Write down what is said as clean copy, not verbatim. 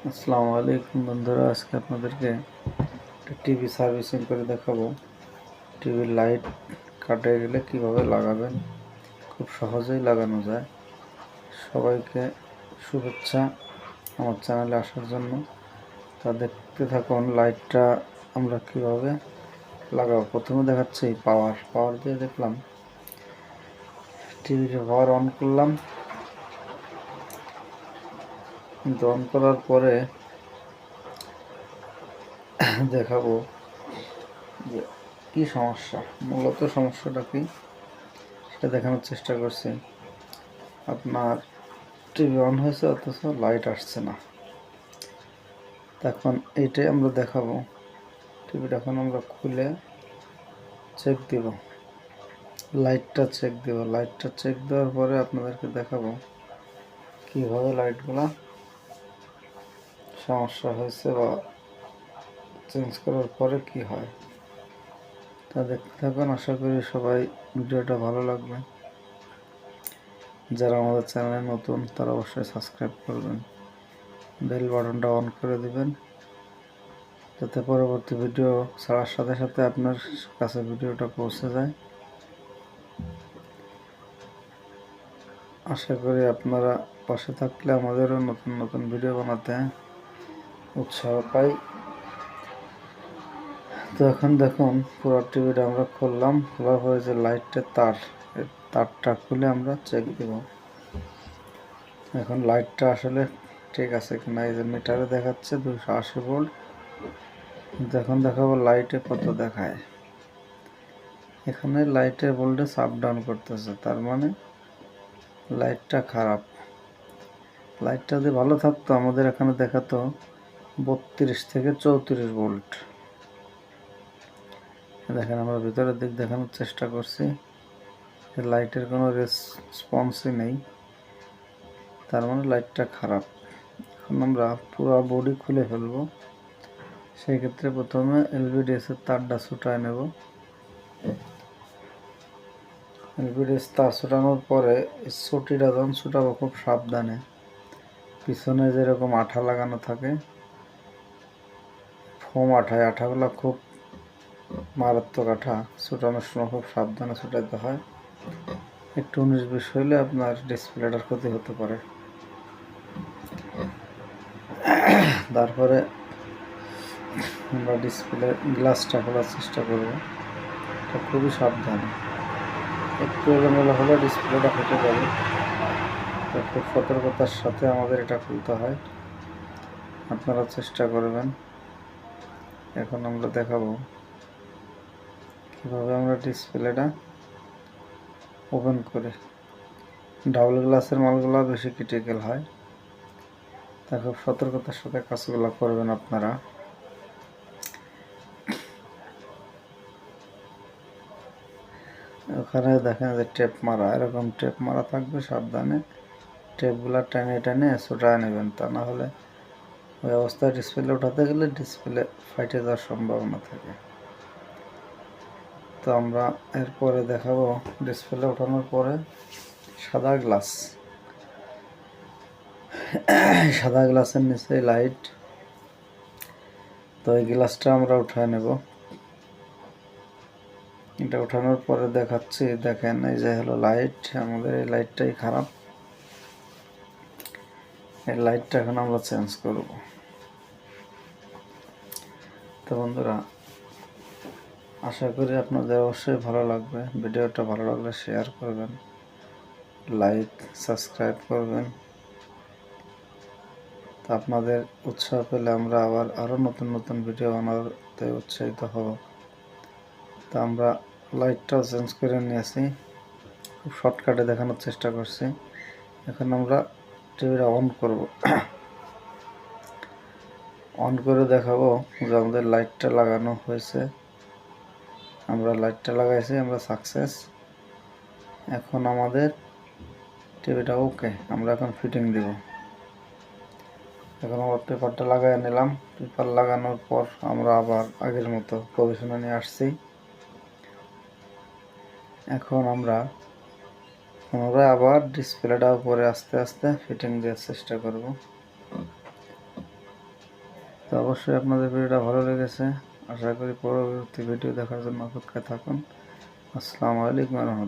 আসসালামু আলাইকুম বন্ধুরা, আজকে আপনাদেরকে একটা টিভি সার্ভিসিং করে দেখাবো। টিভির লাইট কাটে গেলে কিভাবে লাগাবেন, খুব সহজেই লাগানো যায়। সবাইকে শুভেচ্ছা আমার চ্যানেলে আসার জন্য। তা দেখতে থাকুন লাইটটা আমরা কিভাবে লাগাবো। প্রথমে দেখাচ্ছি পাওয়ার দিয়ে দেখলাম, টিভির পাওয়ার অন করলাম, কিন্তু অন করার পরে দেখাবো যে কী সমস্যা, মূলত সমস্যাটা কি সেটা দেখানোর চেষ্টা করছি। আপনার টিভি অন হয়েছে অথচ লাইট আসছে না। তখন এইটাই আমরা দেখাবো। টিভিটা এখন আমরা খুলে চেক দিব, লাইটটা চেক দেওয়ার পরে আপনাদেরকে দেখাবো কীভাবে লাইটগুলা সমস্যা হয়েছে বা চেঞ্জ করার পরে কি হয়। তা দেখতে থাকুন, আশা করি সবাই ভিডিওটা ভালো লাগবে। যারা আমাদের চ্যানেলে নতুন তারা অবশ্যই সাবস্ক্রাইব করবেন, বেল বাটনটা অন করে দিবেন, যাতে পরবর্তী ভিডিও ছাড়ার সাথে সাথে আপনার কাছে ভিডিওটা পৌঁছে যায়। আশা করি আপনারা পাশে থাকলে আমাদেরও নতুন নতুন ভিডিও বানাতে উৎসাহ পাই। তো এখন দেখুন, পুরো টিভিটা আমরা খুললাম, খোলার পরে যে লাইটের তারটা খুলে আমরা চেক দেব এখন লাইটটা আসলে ঠিক আছে কিনা। এই যে মিটারে দেখাচ্ছে 280 ভোল্ট, কিন্তু এখন দেখাবো লাইটে কত দেখায়। এখানে লাইটের ভোল্টেজ আপ ডাউন করতেছে, তার মানে লাইটটা খারাপ। লাইটটা যদি ভালো থাকতো আমাদের এখানে দেখাতো 32 থেকে 34 ভোল্ট। দেখেন, আমরা ভিতরের দিক দেখানোর চেষ্টা করছি, লাইটের কোনো রেসপন্সই নেই, তার মানে লাইটটা খারাপ। এখন আমরা পুরো বডি খুলে ফেলবো। সেই ক্ষেত্রে প্রথমে এলভিডিএস এর তারটা ছুটায় নেব। এলভিডিএস তার ছুটানোর পরে ছুটিটা যখন ছুটাবো খুব সাবধানে, পিছনে যেরকম আঠা লাগানো থাকে, ফোম আঠাগুলো খুব মারাত্মক আঠা, ছুটানোর সময় খুব সাবধানে ছুটাইতে হয়। একটু 19-20 হইলে আপনার ডিসপ্লেটার ক্ষতি হতে পারে। তারপরে আমরা ডিসপ্লে গ্লাসটা খোলার চেষ্টা করব, এটা খুবই সাবধানে। একটু এলোমেলো হলে ডিসপ্লেটা ফেটে যাবে, খুব সতর্কতার সাথে আমাদের এটা খুলতে হয়, আপনারা চেষ্টা করবেন। এখন আমরা দেখাবো কীভাবে আমরা ডিসপ্লেটা ওপেন করি। ডাবল গ্লাসের মালগুলো বেশি ক্রিটিক্যাল হয়, তা খুব সতর্কতার সাথে কাজগুলো করবেন আপনারা। ওখানে দেখেন যে টেপ মারা, এরকম টেপ মারা থাকবে, সাবধানে টেপগুলো টেনে টেনে ছুটায় নেবেন, তা না হলে ওই অবস্থায় ডিসপ্লে উঠাতে গেলে ডিসপ্লে ফাইটে যাওয়ার সম্ভাবনা থাকে। তো আমরা এরপরে দেখাবো ডিসপ্লে ওঠানোর পরে সাদা গ্লাসের নিচে লাইট। তো এই গ্লাসটা আমরা উঠায় নেব। এটা ওঠানোর পরে দেখাচ্ছি, দেখেন এই যে হলো লাইট, আমাদের এই লাইটটাই খারাপ। এই লাইটটা এখন আমরা চেঞ্জ করব। তো বন্ধুরা, আশা করি আপনাদের অবশ্যই ভালো লাগবে। ভিডিওটা ভালো লাগলে শেয়ার করবেন, লাইক সাবস্ক্রাইব করবেন। তো আপনাদের উৎসাহ পেলে আমরা আরও নতুন নতুন ভিডিও বানাতে উৎসাহিত হব। তো আমরা লাইটটাও চেঞ্জ করে নিয়েছি, খুব শর্টকাটে দেখানোর চেষ্টা করছি। এখন আমরা টিভিটা অন করব। অন করে দেখাবো যে আমাদের লাইটটা লাগানো হয়েছে, আমরা লাইটটা লাগাইছি, আমরা সাকসেস। এখন আমাদের টিভিটা ওকে, আমরা এখন ফিটিং দিব। এখন আমরা পেপারটা লাগাই নিলাম। পেপার লাগানোর পর আমরা আবার আগের মতো পজিশনে নিয়ে আসছি। এখন আমরা পুনরায় আবার ডিসপ্লেটা উপরে আস্তে আস্তে ফিটিং দেওয়ার চেষ্টা করব। অবশ্যই আপনাদের ভিডিওটা ভালো লেগেছে, আশা করি পরবর্তী ভিডিও দেখার জন্য অপেক্ষায় থাকুন। আসসালামু আলাইকুম ওয়া রাহমাতুল্লাহ।